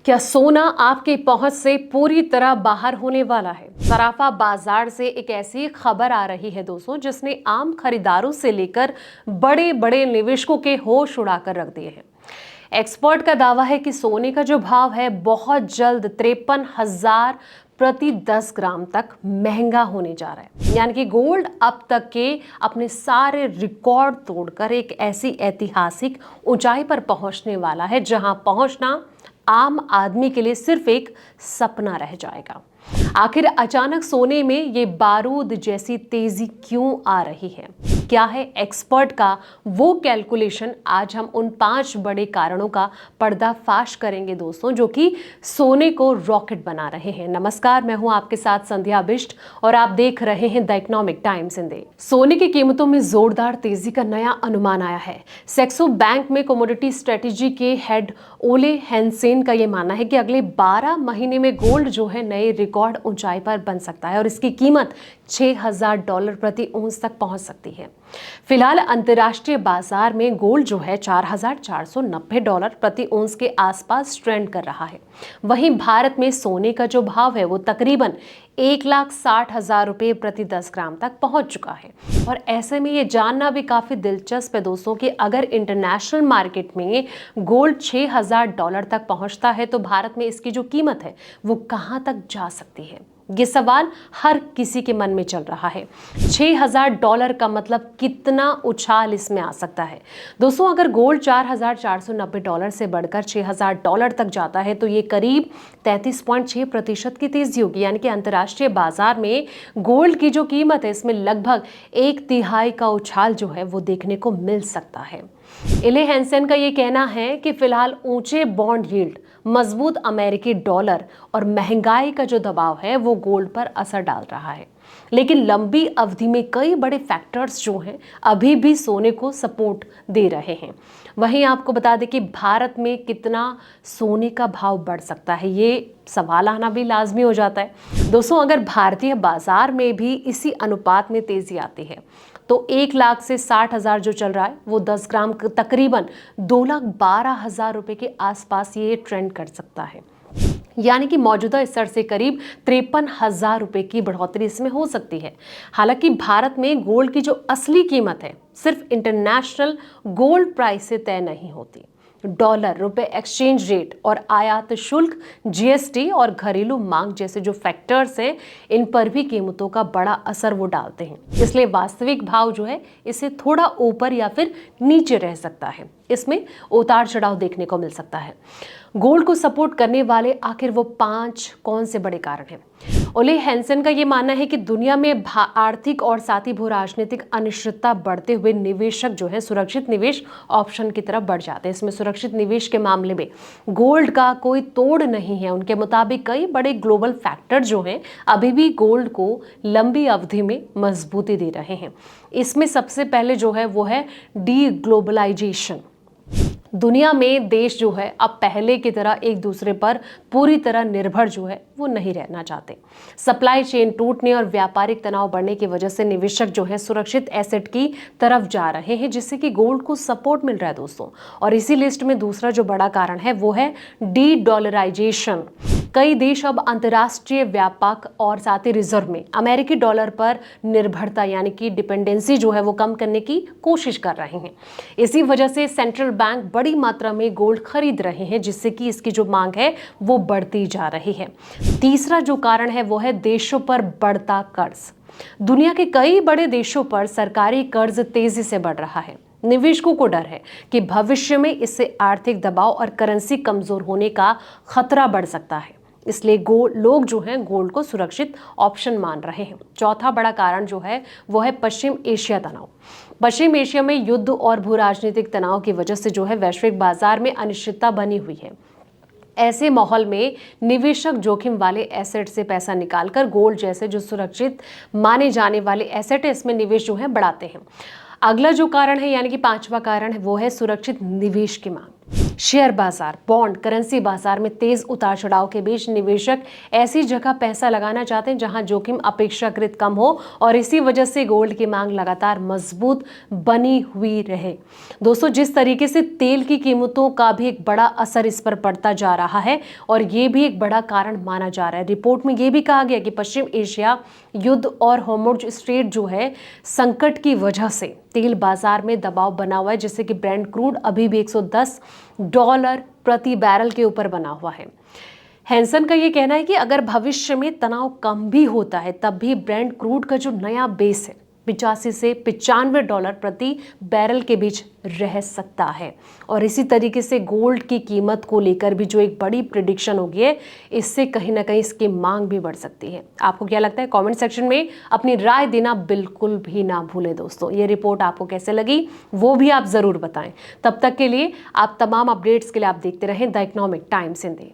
क्या सोना आपकी पहुंच से पूरी तरह बाहर होने वाला है? सराफा बाजार से एक ऐसी खबर आ रही है दोस्तों, जिसने आम खरीदारों से लेकर बड़े बड़े निवेशकों के होश उड़ाकर रख दिए हैं। एक्सपर्ट का दावा है कि सोने का जो भाव है बहुत जल्द 53,000 प्रति 10 ग्राम तक महंगा होने जा रहा है। यानी कि गोल्ड अब तक के अपने सारे रिकॉर्ड तोड़कर एक ऐसी ऐतिहासिक ऊंचाई पर पहुंचने वाला है जहां पहुंचना आम आदमी के लिए सिर्फ एक सपना रह जाएगा। आखिर अचानक सोने में ये बारूद जैसी तेजी क्यों आ रही है? क्या है एक्सपर्ट का वो कैलकुलेशन? आज हम उन 5 बड़े कारणों का पर्दाफाश करेंगे दोस्तों, जो कि सोने को रॉकेट बना रहे हैं। नमस्कार, मैं हूं आपके साथ संध्या बिष्ट और आप देख रहे हैं द इकोनॉमिक टाइम्स हिंदी। सोने की कीमतों में जोरदार तेजी का नया अनुमान आया है। सेक्सो बैंक में कमोडिटी स्ट्रेटेजी के हेड ओले हेंसेन का ये मानना है कि अगले 12 महीने में गोल्ड जो है नए रिकॉर्ड ऊंचाई पर बन सकता है और इसकी कीमत $6,000 प्रति औंस तक पहुंच सकती है। फिलहाल अंतर्राष्ट्रीय बाजार में गोल्ड जो है $4,490 प्रति औंस के आसपास ट्रेंड कर रहा है। वहीं भारत में सोने का जो भाव है वो तकरीबन 1,60,000 रुपये प्रति 10 ग्राम तक पहुंच चुका है। और ऐसे में ये जानना भी काफी दिलचस्प है दोस्तों कि अगर इंटरनेशनल मार्केट में गोल्ड $6,000 तक पहुंचता है तो भारत में इसकी जो कीमत है वो कहां तक जा सकती है? ये सवाल हर किसी के मन में चल रहा है। $6,000 का मतलब कितना उछाल इसमें आ सकता है? दोस्तों, अगर गोल्ड $4,490 से बढ़कर $6,000 तक जाता है तो ये करीब 33.6% की तेजी होगी। यानी कि अंतर्राष्ट्रीय बाजार में गोल्ड की जो कीमत है इसमें लगभग 1/3 का उछाल जो है वो देखने को मिल सकता है। इले हेंसेन का ये कहना है कि फिलहाल ऊंचे बॉन्ड यील्ड, मजबूत अमेरिकी डॉलर और महंगाई का जो दबाव है वो गोल्ड पर असर डाल रहा है। लेकिन लंबी अवधि में कई बड़े फैक्टर्स जो हैं अभी भी सोने को सपोर्ट दे रहे हैं। वहीं आपको बता दें कि भारत में कितना सोने का भाव बढ़ सकता है, ये सवाल आना भी लाजमी हो जाता है। दोस्तों, अगर भारतीय बाजार में भी इसी अनुपात में तेजी आती है तो 1 लाख से 60,000 जो चल रहा है वो 10 ग्राम तकरीबन 2,12,000 रुपए के आसपास ये ट्रेंड कर सकता है। यानी कि मौजूदा स्तर से करीब 53,000 रुपए की बढ़ोतरी इसमें हो सकती है। हालांकि भारत में गोल्ड की जो असली कीमत है सिर्फ इंटरनेशनल गोल्ड प्राइस से तय नहीं होती। डॉलर, रुपए एक्सचेंज रेट और आयात शुल्क, जीएसटी और घरेलू मांग जैसे जो फैक्टर्स हैं इन पर भी कीमतों का बड़ा असर वो डालते हैं। इसलिए वास्तविक भाव जो है इसे थोड़ा ऊपर या फिर नीचे रह सकता है। इसमें उतार चढ़ाव देखने को मिल सकता है। गोल्ड को सपोर्ट करने वाले आखिर वो 5 कौन से बड़े कारण हैं? ओले हेंसेन का ये मानना है कि दुनिया में आर्थिक और साथ ही भू राजनीतिक अनिश्चितता बढ़ते हुए निवेशक जो है सुरक्षित निवेश ऑप्शन की तरफ बढ़ जाते हैं। इसमें सुरक्षित निवेश के मामले में गोल्ड का कोई तोड़ नहीं है। उनके मुताबिक कई बड़े ग्लोबल फैक्टर जो हैं अभी भी गोल्ड को लंबी अवधि में मजबूती दे रहे हैं। इसमें सबसे पहले जो है वो है डी ग्लोबलाइजेशन। दुनिया में देश जो है अब पहले की तरह एक दूसरे पर पूरी तरह निर्भर जो है वो नहीं रहना चाहते। सप्लाई चेन टूटने और व्यापारिक तनाव बढ़ने की वजह से निवेशक जो है सुरक्षित एसेट की तरफ जा रहे हैं, जिससे कि गोल्ड को सपोर्ट मिल रहा है दोस्तों। और इसी लिस्ट में दूसरा जो बड़ा कारण है वो है डी डॉलराइजेशन। कई देश अब अंतर्राष्ट्रीय व्यापार और साथ ही रिजर्व में अमेरिकी डॉलर पर निर्भरता यानी कि डिपेंडेंसी जो है वो कम करने की कोशिश कर रहे हैं। इसी वजह से सेंट्रल बैंक बड़ी मात्रा में गोल्ड खरीद रहे हैं, जिससे कि इसकी जो मांग है वो बढ़ती जा रही है। तीसरा जो कारण है वो है देशों पर बढ़ता कर्ज। दुनिया के कई बड़े देशों पर सरकारी कर्ज तेजी से बढ़ रहा है। निवेशकों को डर है कि भविष्य में इससे आर्थिक दबाव और करेंसी कमजोर होने का खतरा बढ़ सकता है। इसलिए लोग जो हैं गोल्ड को सुरक्षित ऑप्शन मान रहे हैं। चौथा बड़ा कारण जो है वो है पश्चिम एशिया तनाव। पश्चिम एशिया में युद्ध और भू राजनीतिक तनाव की वजह से जो है वैश्विक बाजार में अनिश्चितता बनी हुई है। ऐसे माहौल में निवेशक जोखिम वाले एसेट से पैसा निकालकर गोल्ड जैसे जो सुरक्षित माने जाने वाले एसेट है इसमें निवेश जो है बढ़ाते हैं। अगला जो कारण है यानी कि 5वां कारण है वो है सुरक्षित निवेश की मांग। शेयर बाजार, बॉन्ड, करेंसी बाजार में तेज उतार चढ़ाव के बीच निवेशक ऐसी जगह पैसा लगाना चाहते हैं जहां जोखिम अपेक्षाकृत कम हो और इसी वजह से गोल्ड की मांग लगातार मजबूत बनी हुई रहे। दोस्तों, जिस तरीके से तेल की कीमतों का भी एक बड़ा असर इस पर पड़ता जा रहा है और ये भी एक बड़ा कारण माना जा रहा है। रिपोर्ट में ये भी कहा गया कि पश्चिम एशिया युद्ध और हॉर्मुज़ स्ट्रेट जो है संकट की वजह से तेल बाजार में दबाव बना हुआ है, जिससे कि ब्रेंट क्रूड अभी भी $110 प्रति बैरल के ऊपर बना हुआ है। हैंसन का ये कहना है कि अगर भविष्य में तनाव कम भी होता है तब भी ब्रेंट क्रूड का जो नया बेस है $85 से $95 प्रति बैरल के बीच रह सकता है। और इसी तरीके से गोल्ड की कीमत को लेकर भी जो एक बड़ी प्रिडिक्शन होगी है, इससे कहीं ना कहीं इसकी मांग भी बढ़ सकती है। आपको क्या लगता है? कमेंट सेक्शन में अपनी राय देना बिल्कुल भी ना भूलें। दोस्तों, ये रिपोर्ट आपको कैसे लगी वो भी आप जरूर बताएं। तब तक के लिए आप तमाम अपडेट्स के लिए आप देखते रहें द इकोनॉमिक टाइम्स हिंदी।